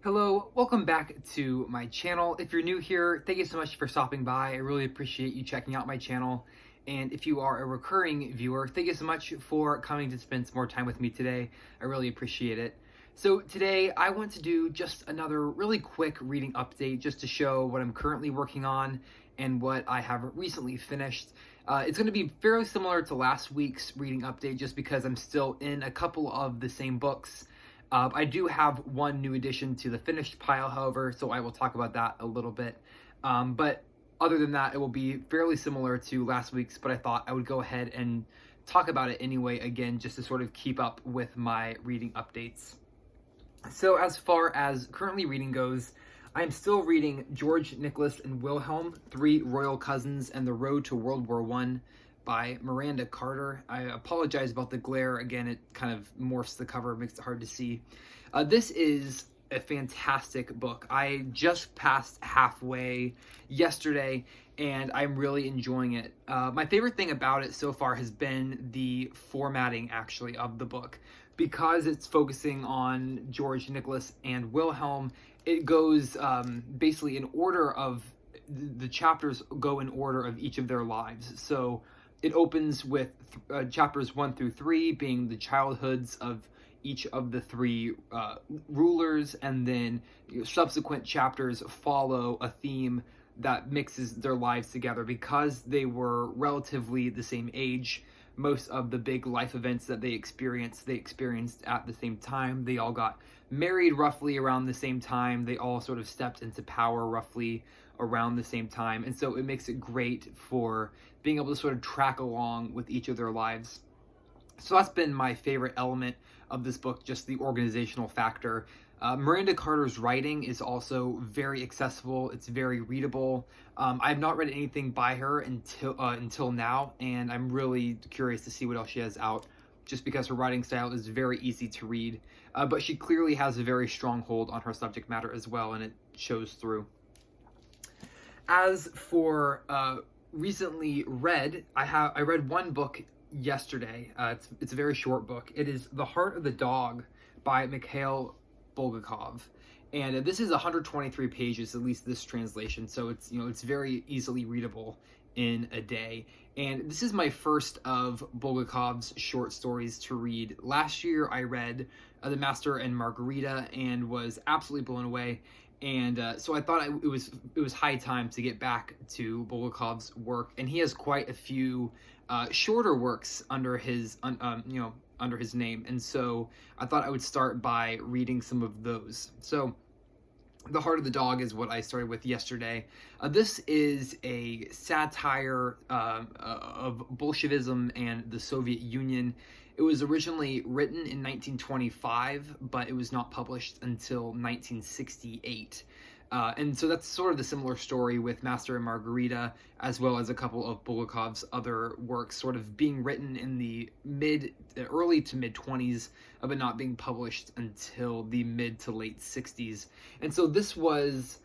Hello, welcome back to my channel. If you're new here, thank you so much for stopping by. I really appreciate you checking out my channel. And if you are a recurring viewer, thank you so much for coming to spend some more time with me today. I really appreciate it. So today I want to do just another really quick reading update just to show what I'm currently working on and what I have recently finished. It's going to be fairly similar to last week's reading update just because I'm still in a couple of the same books. I do have one new addition to the finished pile, however, so I will talk about that a little bit. But other than that, it will be fairly similar to last week's, but I thought I would go ahead and talk about it anyway, again, just to sort of keep up with my reading updates. So as far as currently reading goes, I'm still reading George, Nicholas, and Wilhelm, Three Royal Cousins and the Road to World War I by Miranda Carter. I apologize about the glare. Again, it kind of morphs the cover, makes it hard to see. This is a fantastic book. I just passed halfway yesterday, and I'm really enjoying it. My favorite thing about it so far has been the formatting, actually, of the book. Because it's focusing on George, Nicholas, and Wilhelm, it goes basically in order of, the chapters go in order of each of their lives. So it opens with chapters 1 through 3 being the childhoods of each of the three rulers, and then subsequent chapters follow a theme that mixes their lives together. Because they were relatively the same age, most of the big life events that they experienced at the same time. They all got married roughly around the same time. They all sort of stepped into power roughly around the same time. And so it makes it great for being able to sort of track along with each of their lives. So that's been my favorite element of this book, just the organizational factor. Miranda Carter's writing is also very accessible. It's very readable. I've not read anything by her until now, and I'm really curious to see what else she has out, just because her writing style is very easy to read. But she clearly has a very strong hold on her subject matter as well, and it shows through. As for recently read, I read one book yesterday. It's a very short book. It is The Heart of the Dog by Mikhail Bulgakov, and this is 123 pages, at least this translation, so it's very easily readable in a day. And this is my first of Bulgakov's short stories to read. Last year I read The Master and Margarita and was absolutely blown away, and so I thought it was high time to get back to Bulgakov's work. And he has quite a few shorter works under his under his name, and so I thought I would start by reading some of those. So The Heart of the Dog is what I started with yesterday. This is a satire of Bolshevism and the Soviet Union. It was originally written in 1925, but it was not published until 1968. And so that's sort of the similar story with Master and Margarita, as well as a couple of Bulgakov's other works, sort of being written in the early to mid 20s, but not being published until the mid to late 60s. And so this was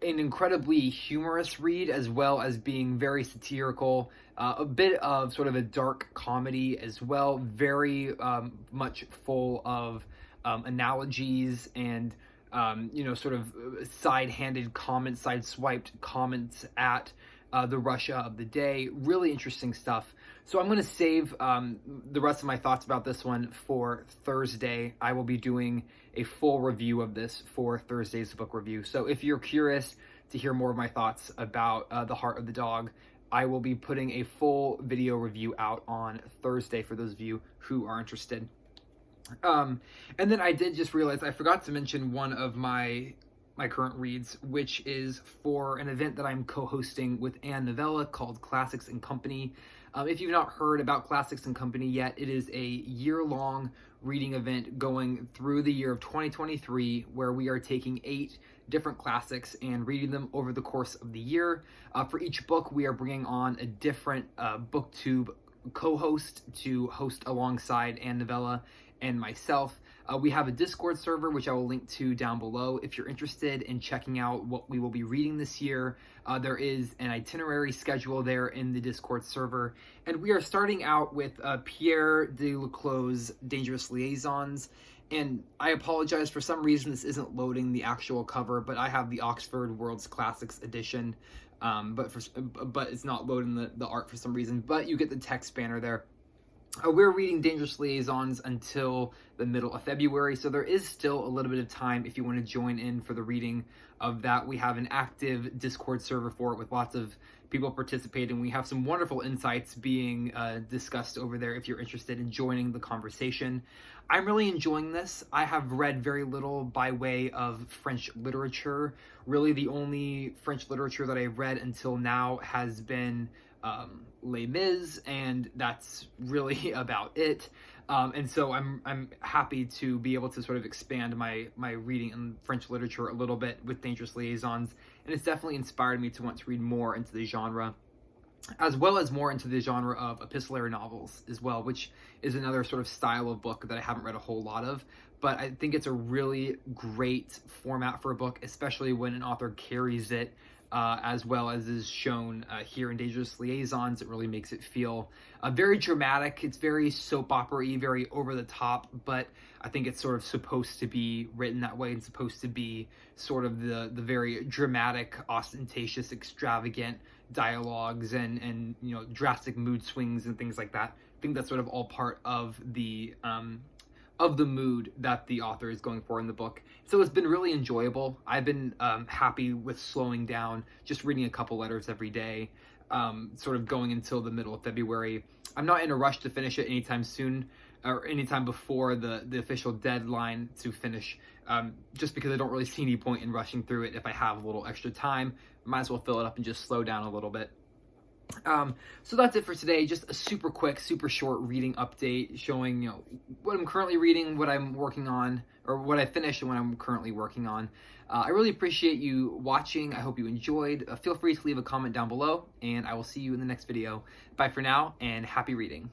an incredibly humorous read, as well as being very satirical, a bit of sort of a dark comedy as well, very much full of analogies and sort of side-handed comments, side-swiped comments at the Russia of the day. Really interesting stuff. So I'm going to save the rest of my thoughts about this one for Thursday. I will be doing a full review of this for Thursday's book review. So if you're curious to hear more of my thoughts about The Heart of the Dog, I will be putting a full video review out on Thursday for those of you who are interested. And then I did just realize I forgot to mention one of my current reads, which is for an event that I'm co-hosting with Ann Novella called Classics and Company. If you've not heard about Classics and Company yet, it is a year-long reading event going through the year of 2023, where we are taking 8 different classics and reading them over the course of the year. For each book, we are bringing on a different booktube co-host to host alongside Ann Novella and myself. We have a Discord server, which I will link to down below if you're interested in checking out what we will be reading this year. There is an itinerary schedule there in the Discord server, and we are starting out with Pierre de Laclos' Dangerous Liaisons, And I apologize, for some reason this isn't loading the actual cover, but I have the Oxford World's Classics edition, but it's not loading the art for some reason. But you get the text banner there. We're reading Dangerous Liaisons until the middle of February, so there is still a little bit of time if you want to join in for the reading of that. We have an active Discord server for it with lots of people participating. We have some wonderful insights being discussed over there if you're interested in joining the conversation. I'm really enjoying this. I have read very little by way of French literature. Really, the only French literature that I've read until now has been Les Mis, and that's really about it. And so I'm happy to be able to sort of expand my reading in French literature a little bit with Dangerous Liaisons, and it's definitely inspired me to want to read more into the genre, as well as more into the genre of epistolary novels as well, which is another sort of style of book that I haven't read a whole lot of. But I think it's a really great format for a book, especially when an author carries it as well as is shown here in Dangerous Liaisons. It really makes it feel very dramatic. It's very soap opera-y, very over the top, but I think it's sort of supposed to be written that way and supposed to be sort of the very dramatic, ostentatious, extravagant dialogues and you know, drastic mood swings and things like that. I think that's sort of all part of the mood that the author is going for in the book. So it's been really enjoyable. I've been happy with slowing down, just reading a couple letters every day, sort of going until the middle of February. I'm not in a rush to finish it anytime soon, or anytime before the official deadline to finish, just because I don't really see any point in rushing through it. If I have a little extra time, might as well fill it up and just slow down a little bit. So that's it for today. Just a super quick, super short reading update showing, you know, what I'm currently reading, what I'm working on, or what I finished and what I'm currently working on. I really appreciate you watching. I hope you enjoyed. Feel free to leave a comment down below, and I will see you in the next video. Bye for now, and happy reading.